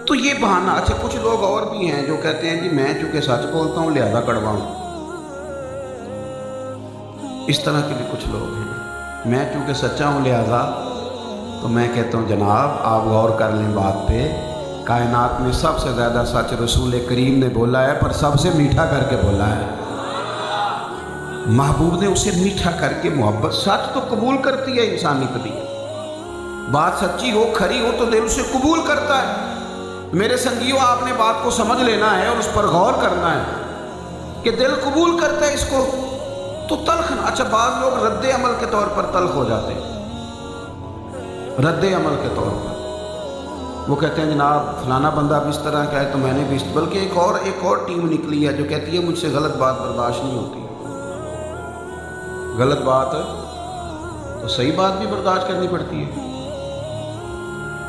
تو یہ بہانہ، اچھا کچھ لوگ اور بھی ہیں جو کہتے ہیں جی میں چونکہ سچ بولتا ہوں لہذا کڑوا ہوں، اس طرح کے بھی کچھ لوگ ہیں، میں چونکہ سچا ہوں لہذا، تو میں کہتا ہوں جناب آپ غور کر لیں بات پہ، کائنات میں سب سے زیادہ سچ رسول کریم نے بولا ہے، پر سب سے میٹھا کر کے بولا ہے، محبوب نے اسے میٹھا کر کے محبت، سچ تو قبول کرتی ہے انسانی طبیعت، بات سچی ہو کھری ہو تو دل اسے قبول کرتا ہے۔ میرے سنگیوں آپ نے بات کو سمجھ لینا ہے اور اس پر غور کرنا ہے کہ دل قبول کرتا ہے اس کو تو تلخ، اچھا بعض لوگ رد عمل کے طور پر تلخ ہو جاتے ہیں، رد عمل کے طور پر وہ کہتے ہیں جناب فلانا بندہ بھی اس طرح کا ہے تو میں نے بھی بلکہ ایک اور ٹیم نکلی ہے جو کہتی ہے مجھ سے غلط بات برداشت نہیں ہوتی، غلط بات تو صحیح بات بھی برداشت کرنی پڑتی ہے،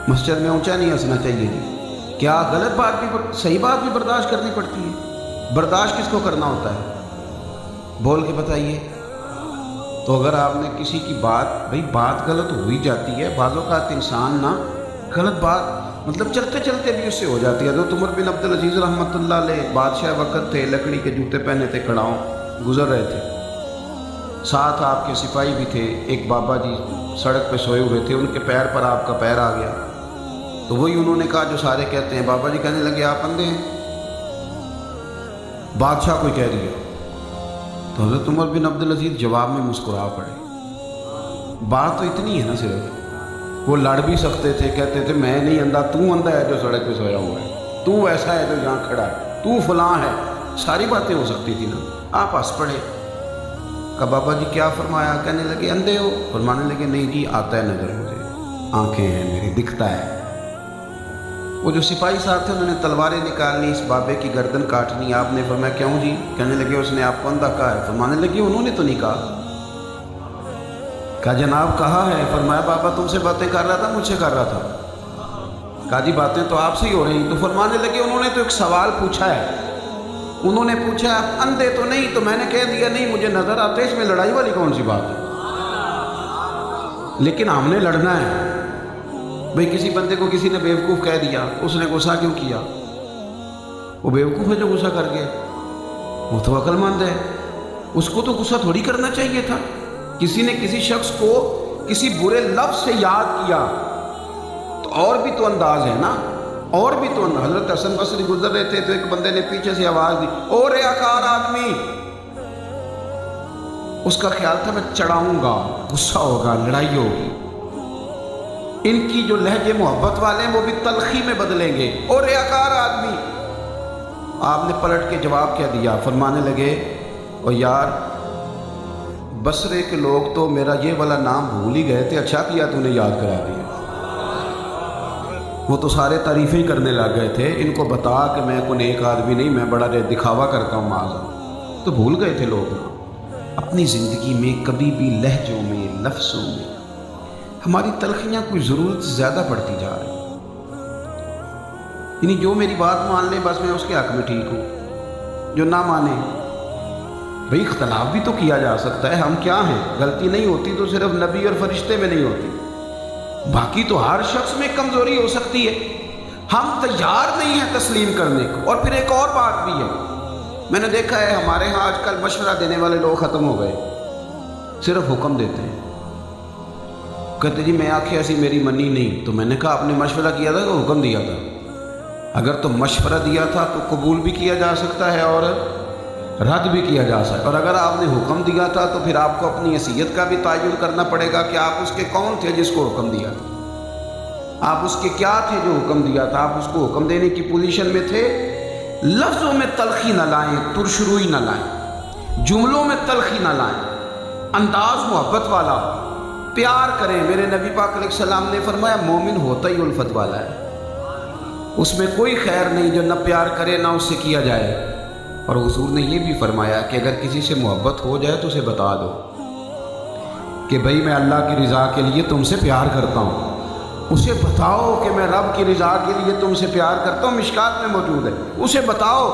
مسجد میں اونچا نہیں ہنسنا چاہیے جی، کیا غلط بات بھی صحیح بات بھی برداشت کرنی پڑتی ہے؟ برداشت کس کو کرنا ہوتا ہے؟ بول کے بتائیے۔ تو اگر آپ نے کسی کی بات غلط ہو ہی جاتی ہے، بعض اوقات انسان نا غلط بات مطلب چلتے چلتے بھی اس سے ہو جاتی ہے۔ حضرت عمر بن عبد العزیز رحمۃ اللہ علیہ بادشاہ وقت تھے، لکڑی کے جوتے پہنے تھے، کڑاؤں گزر رہے تھے، ساتھ آپ کے سپاہی بھی تھے، ایک بابا جی سڑک پہ سوئے ہوئے تھے، ان کے پیر پر آپ کا پیر آ گیا، تو وہی انہوں نے کہا جو سارے کہتے ہیں، بابا جی کہنے لگے آپ اندھے ہیں، بادشاہ کوئی کہہ دیا، تو حضرت عمر بن عبد العزیز جواب میں مسکرا پڑے، بات تو اتنی ہے نا، صرف وہ لڑ بھی سکتے تھے، کہتے تھے میں نہیں اندھا، تو اندھا ہے جو سڑک پہ سویا ہوا ہے، تو ایسا ہے جو یہاں کھڑا ہے، تو فلاں ہے، ساری باتیں ہو سکتی تھی نا، آپ ہنس پڑے، کہا بابا جی کیا فرمایا؟ کہنے لگے اندھے ہو؟ فرمانے لگے نہیں جی آتا ہے نظر مجھے، آنکھیں ہیں میری، دکھتا ہے۔ وہ جو سپاہی صاحب تھے انہوں نے تلواریں نکالنی، اس بابے کی گردن کاٹنی، آپ نے فرمایا کیوں جی؟ کہنے لگے اس نے آپ کو اندھا کہا ہے، فرمانے لگے انہوں نے تو نہیں کہا، کہا جناب کہا ہے، فرمایا بابا تم سے باتیں کر رہا تھا مجھ سے کر رہا تھا، کہا جی باتیں تو آپ سے ہی ہو رہی ہیں، تو فرمانے لگے انہوں نے تو ایک سوال پوچھا ہے، انہوں نے پوچھا آپ اندھے تو نہیں، تو میں نے کہہ دیا نہیں مجھے نظر آتے، اس میں لڑائی والی کون سی بات ہے؟ لیکن ہم نے لڑنا ہے بھئی، کسی بندے کو کسی نے بیوقوف کہہ دیا، اس نے غصہ کیوں کیا؟ وہ بیوقوف ہے جو غصہ کر گیا، وہ تو عقل مند ہے، اس کو تو غصہ تھوڑی کرنا چاہیے تھا۔ کسی نے کسی شخص کو کسی برے لفظ سے یاد کیا تو اور بھی تو انداز ہے نا، اور بھی تو انداز۔ حضرت حسن بصری گزر رہے تھے تو ایک بندے نے پیچھے سے آواز دی، او ریاکار آدمی، اس کا خیال تھا میں چڑھاؤں گا، غصہ ہوگا، لڑائی ہوگی، ان کی جو لہجے محبت والے ہیں وہ بھی تلخی میں بدلیں گے، اور ریاکار آدمی۔ آپ نے پلٹ کے جواب کیا دیا؟ فرمانے لگے اور یار بصرے کے لوگ تو میرا یہ والا نام بھول ہی گئے تھے، اچھا کیا تو نے یاد کرا دیا، وہ تو سارے تعریفیں ہی کرنے لگ گئے تھے، ان کو بتا کہ میں کوئی نیک آدمی نہیں، میں بڑا دکھاوا کرتا ہوں معاذ، تو بھول گئے تھے لوگ۔ اپنی زندگی میں کبھی بھی لہجوں میں، لفظوں میں ہماری تلخیاں کوئی ضرورت سے زیادہ بڑھتی جا رہی ہیں، یعنی جو میری بات مان لے بس میں اس کے حق میں ٹھیک ہوں، جو نہ مانے بھئی اختلاف بھی تو کیا جا سکتا ہے، ہم کیا ہیں؟ غلطی نہیں ہوتی تو صرف نبی اور فرشتے میں نہیں ہوتی، باقی تو ہر شخص میں کمزوری ہو سکتی ہے، ہم تیار نہیں ہیں تسلیم کرنے کو۔ اور پھر ایک اور بات بھی ہے، میں نے دیکھا ہے ہمارے ہاں آج کل مشورہ دینے والے لوگ ختم ہو گئے، صرف حکم دیتے ہیں، کہتے جی میں آنکھیں ایسی میری منی نہیں، تو میں نے کہا آپ نے مشورہ کیا تھا کہ حکم دیا تھا؟ اگر تو مشورہ دیا تھا تو قبول بھی کیا جا سکتا ہے اور رد بھی کیا جا سکتا ہے، اور اگر آپ نے حکم دیا تھا تو پھر آپ کو اپنی حیثیت کا بھی تعین کرنا پڑے گا کہ آپ اس کے کون تھے جس کو حکم دیا تھا، آپ اس کے کیا تھے جو حکم دیا تھا، آپ اس کو حکم دینے کی پوزیشن میں تھے۔ لفظوں میں تلخی نہ لائیں، ترشروئی نہ لائیں، جملوں میں تلخی نہ لائیں، انداز محبت والا، پیار کریں۔ میرے نبی پاک علیہ السلام نے فرمایا مومن ہوتا ہی الفت والا ہے، اس میں کوئی خیر نہیں جو نہ پیار کرے نہ اس سے کیا جائے۔ اور حضور نے یہ بھی فرمایا کہ اگر کسی سے محبت ہو جائے تو اسے بتا دو کہ بھئی میں اللہ کی رضا کے لیے تم سے پیار کرتا ہوں، اسے بتاؤ کہ میں رب کی رضا کے لیے تم سے پیار کرتا ہوں، مشکات میں موجود ہے، اسے بتاؤ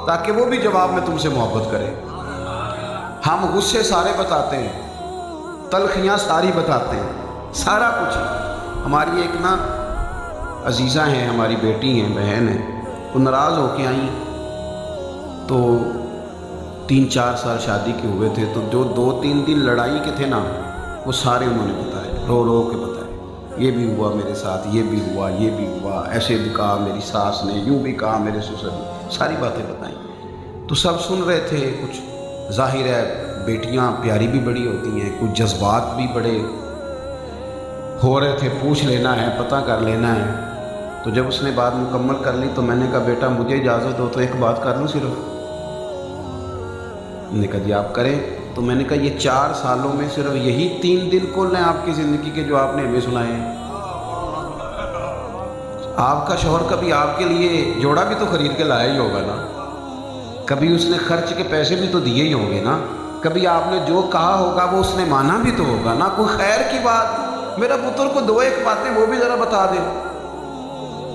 تاکہ وہ بھی جواب میں تم سے محبت کرے۔ ہم غصے سارے بتاتے ہیں، تلخیاں ساری بتاتے ہیں، سارا کچھ۔ ہماری ایک نا عزیزہ ہیں, ہماری بیٹی ہیں, بہن ہیں, وہ ناراض ہو کے آئیں. تو 3-4 سال شادی کے ہوئے تھے, تو جو 2-3 دن لڑائی کے تھے نا, وہ سارے انہوں نے بتائے, رو رو کے بتائے. یہ بھی ہوا میرے ساتھ, یہ بھی ہوا, یہ بھی ہوا, ایسے بھی کہا میری ساس نے, یوں بھی کہا میرے سسر نے, ساری باتیں بتائیں. تو سب سن رہے تھے. کچھ ظاہر ہے بیٹیاں پیاری بھی بڑی ہوتی ہیں, کچھ جذبات بھی بڑے ہو رہے تھے, پوچھ لینا ہے, پتہ کر لینا ہے. تو جب اس نے بات مکمل کر لی تو میں نے کہا بیٹا مجھے اجازت ہو تو ایک بات کر لوں صرف. میں نے کہا جی آپ کریں. تو میں نے کہا یہ 4 سالوں میں صرف یہی 3 دن کل ہیں آپ کی زندگی کے جو آپ نے ہمیں سنائے ہیں. آپ کا شوہر کبھی آپ کے لیے جوڑا بھی تو خرید کے لایا ہی ہوگا نا, کبھی اس نے خرچ کے پیسے بھی تو دیے ہی ہوں گے نا, کبھی آپ نے جو کہا ہوگا وہ اس نے مانا بھی تو ہوگا نا. کوئی خیر کی بات, میرا پتر کو 2-1 باتیں وہ بھی ذرا بتا دیں,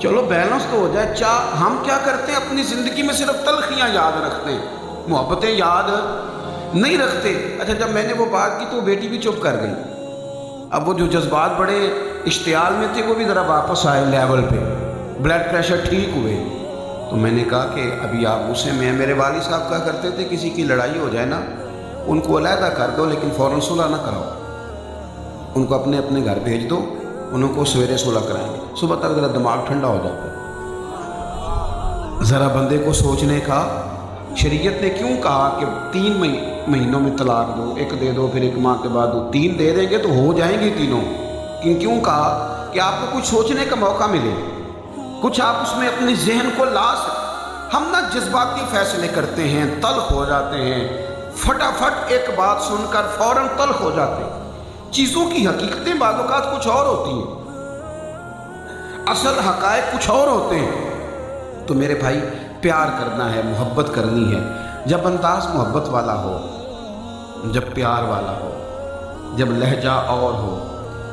چلو بیلنس تو ہو جائے. ہم کیا کرتے ہیں اپنی زندگی میں صرف تلخیاں یاد رکھتے ہیں, محبتیں یاد نہیں رکھتے. اچھا جب میں نے وہ بات کی تو بیٹی بھی چپ کر گئی. اب وہ جو جذبات بڑے اشتعال میں تھے وہ بھی ذرا واپس آئے لیول پہ, بلڈ پریشر ٹھیک ہوئے. تو میں نے کہا کہ ابھی آپ غصے میں ہیں. میرے والد صاحب کہا کرتے تھے کسی کی لڑائی ہو جائے نا, ان کو علیحدہ کر دو لیکن فوراً صلح نہ کراؤ, ان کو اپنے اپنے گھر بھیج دو, انہوں کو سویرے صلح کرائیں گے. صبح تک ذرا دماغ ٹھنڈا ہو جاتا ہے. ذرا بندے کو سوچنے کا. شریعت نے کیوں کہا کہ 3 مہینوں میں طلاق دو, 1 دے دو پھر 1 ماہ کے بعد دو, 3 دے دیں گے تو ہو جائیں گے تینوں. کیوں کہا کہ آپ کو کچھ سوچنے کا موقع ملے, کچھ آپ اس میں اپنے ذہن کو لا سکیں. ہم نہ جذباتی فیصلے کرتے ہیں, تلخ ہو جاتے ہیں, فٹافٹ ایک بات سن کر فوراً تلخ ہو جاتے ہیں. چیزوں کی حقیقتیں بعض اوقات کچھ اور ہوتی ہیں, اصل حقائق کچھ اور ہوتے ہیں. تو میرے بھائی پیار کرنا ہے, محبت کرنی ہے. جب انداز محبت والا ہو, جب پیار والا ہو, جب لہجہ اور ہو.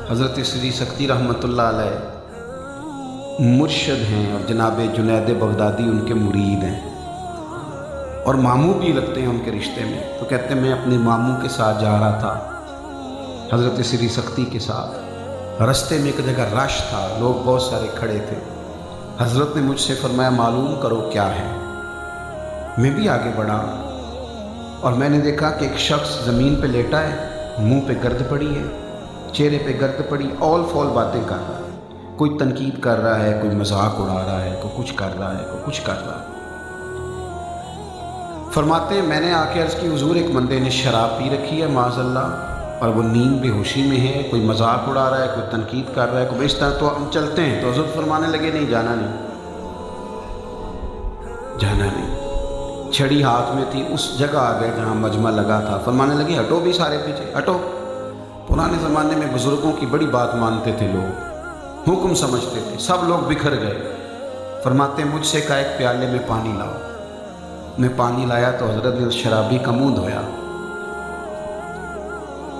حضرت سری سکتی رحمۃ اللہ علیہ مرشد ہیں اور جناب جنید بغدادی ان کے مرید ہیں اور ماموں بھی لگتے ہیں ان کے رشتے میں. تو کہتے ہیں میں اپنے ماموں کے ساتھ جا رہا تھا, حضرت سری سکتی کے ساتھ. رستے میں ایک جگہ رش تھا, لوگ بہت سارے کھڑے تھے. حضرت نے مجھ سے فرمایا معلوم کرو کیا ہے. میں بھی آگے بڑھا اور میں نے دیکھا کہ ایک شخص زمین پہ لیٹا ہے, منہ پہ گرد پڑی ہے, چہرے پہ گرد پڑی, اول فول باتیں کر رہا ہے. کوئی تنقید کر رہا ہے, کوئی مذاق اڑا رہا ہے, کوئی کچھ کر رہا ہے, کوئی کچھ کر رہا ہے. فرماتے ہیں میں نے آ کے عرض کی حضور ایک بندے نے شراب پی رکھی ہے معاذ اللہ, اور وہ نیند بے ہوشی میں ہے, کوئی مذاق اڑا رہا ہے, کوئی تنقید کر رہا ہے, کوئی اس طرح. تو ہم چلتے ہیں. تو حضرت فرمانے لگے نہیں جانا نہیں, جانا نہیں. چھڑی ہاتھ میں تھی, اس جگہ آ گئے جہاں مجمع لگا تھا. فرمانے لگے ہٹو بھی سارے پیچھے, ہٹو. پرانے زمانے میں بزرگوں کی بڑی بات مانتے تھے لوگ, حکم سمجھتے تھے. سب لوگ بکھر گئے. فرماتے ہیں مجھ سے کہا ایک پیالے میں پانی لاؤ. میں پانی لایا تو حضرت نے اس شرابی کا منہ دھویا.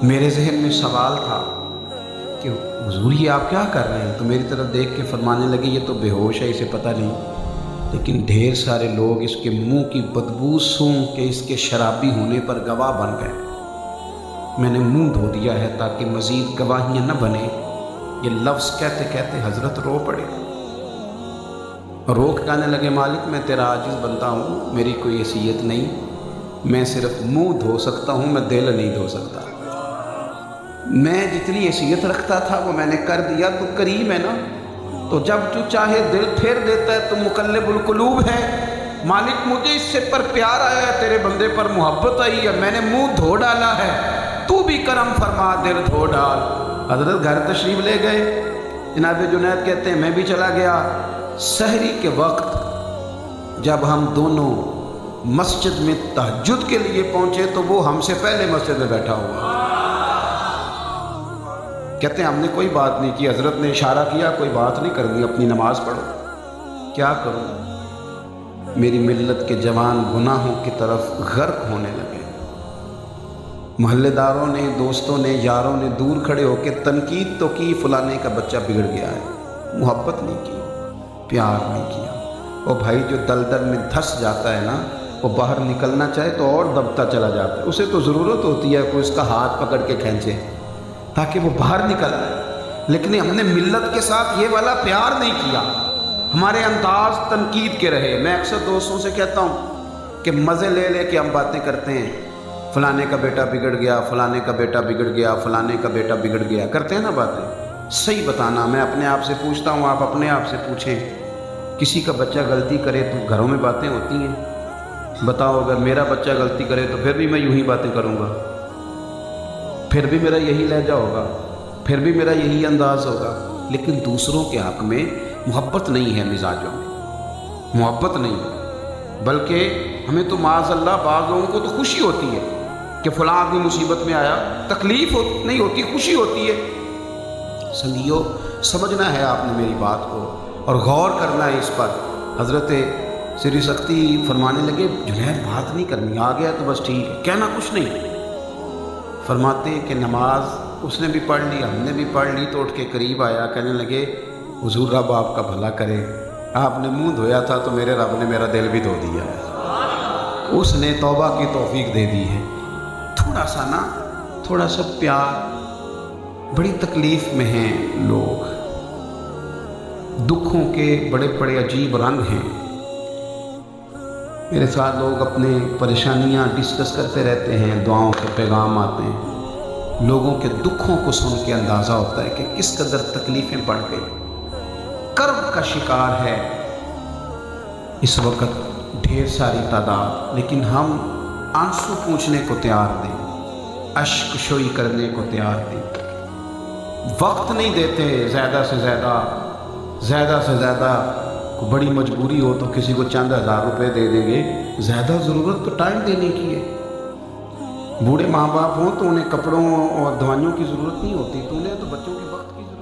میرے ذہن میں سوال تھا کہ حضور یہ آپ کیا کر رہے ہیں؟ تو میری طرف دیکھ کے فرمانے لگے یہ تو بے ہوش ہے, اسے پتہ نہیں. لیکن ڈھیر سارے لوگ اس کے منہ کی بدبو سونگھ کے اس کے شرابی ہونے پر گواہ بن گئے. میں نے منہ دھو دیا ہے تاکہ مزید گواہیاں نہ بنے. یہ لفظ کہتے کہتے حضرت رو پڑے. رو کے کہنے لگے مالک میں تیرا عاجز بنتا ہوں, میری کوئی حیثیت نہیں, میں صرف منہ دھو سکتا ہوں, میں دل نہیں دھو سکتا. میں جتنی حیثیت رکھتا تھا وہ میں نے کر دیا. تو کریم ہے نا, تو جب تو چاہے دل پھیر دیتا ہے. تو مقلب القلوب ہے. مالک مجھے اس سے پر پیار آیا ہے, تیرے بندے پر محبت آئی ہے, میں نے منہ دھو ڈالا ہے, تو بھی کرم فرما دل دھو ڈال. حضرت گھر تشریف لے گئے. جناب جنید کہتے ہیں میں بھی چلا گیا. سحری کے وقت جب ہم دونوں مسجد میں تہجد کے لیے پہنچے تو وہ ہم سے پہلے مسجد میں بیٹھا ہوا. کہتے ہیں ہم نے کوئی بات نہیں کی. حضرت نے اشارہ کیا کوئی بات نہیں کرنی, اپنی نماز پڑھو. کیا کروں, میری ملت کے جوان گناہوں کی طرف غرق ہونے لگے. محلے داروں نے, دوستوں نے, یاروں نے دور کھڑے ہو کے تنقید تو کی, فلانے کا بچہ بگڑ گیا ہے. محبت نہیں کی, پیار نہیں کیا. وہ بھائی جو دلدل میں دھس جاتا ہے نا, وہ باہر نکلنا چاہے تو اور دبتا چلا جاتا ہے. اسے تو ضرورت ہوتی ہے کوئی اس کا ہاتھ پکڑ کے کھینچے تاکہ وہ باہر نکل آئے. لیکن ہم نے ملت کے ساتھ یہ والا پیار نہیں کیا، ہمارے انداز تنقید کے رہے۔ میں اکثر دوستوں سے کہتا ہوں کہ مزے لے لے کے ہم باتیں کرتے ہیں، فلانے کا بیٹا بگڑ گیا، فلانے کا بیٹا بگڑ گیا، فلانے کا بیٹا بگڑ گیا، کرتے ہیں نا باتیں۔ صحیح بتانا، میں اپنے آپ سے پوچھتا ہوں، آپ اپنے آپ سے پوچھیں، کسی کا بچہ غلطی کرے تو گھروں میں باتیں ہوتی ہیں؟ بتاؤ، اگر میرا بچہ غلطی کرے تو پھر بھی میں یوں ہی باتیں کروں گا، پھر بھی میرا یہی لہجہ ہوگا، پھر بھی میرا یہی انداز ہوگا۔ لیکن دوسروں کے حق میں محبت نہیں ہے، مزاجوں میں محبت نہیں ہے، بلکہ ہمیں تو معاذ اللہ بعض لوگوں کو تو خوشی ہوتی ہے کہ فلاں آدمی مصیبت میں آیا، تکلیف نہیں ہوتی، خوشی ہوتی ہے۔ سنگیو، سمجھنا ہے آپ نے میری بات کو اور غور کرنا ہے اس پر۔ حضرت سری سختی فرمانے لگے، جنید بات نہیں کرنی، آ گیا تو بس ٹھیک ہے، کہنا کچھ نہیں۔ فرماتے ہیں کہ نماز اس نے بھی پڑھ لی، ہم نے بھی پڑھ لی، تو اٹھ کے قریب آیا، کہنے لگے حضور رب آپ کا بھلا کرے، آپ نے منہ دھویا تھا تو میرے رب نے میرا دل بھی دھو دیا ہے، اس نے توبہ کی توفیق دے دی ہے۔ تھوڑا سا پیار۔ بڑی تکلیف میں ہیں لوگ، دکھوں کے بڑے بڑے عجیب رنگ ہیں۔ میرے ساتھ لوگ اپنے پریشانیاں ڈسکس کرتے رہتے ہیں، دعاؤں کے پیغام آتے ہیں، لوگوں کے دکھوں کو سن کے اندازہ ہوتا ہے کہ کس قدر تکلیفیں بڑھ گئی، کرب کا شکار ہے اس وقت ڈھیر ساری تعداد، لیکن ہم آنسو پوچھنے کو تیار دیں، اشک شوئی کرنے کو تیار دیں، وقت نہیں دیتے، زیادہ سے زیادہ کو بڑی مجبوری ہو تو کسی کو چند ہزار روپے دے دیں گے، زیادہ ضرورت تو ٹائم دینے کی ہے۔ بوڑھے ماں باپ ہوں تو انہیں کپڑوں اور دوائیوں کی ضرورت نہیں ہوتی، تو انہیں تو بچوں کے وقت کی ضرورت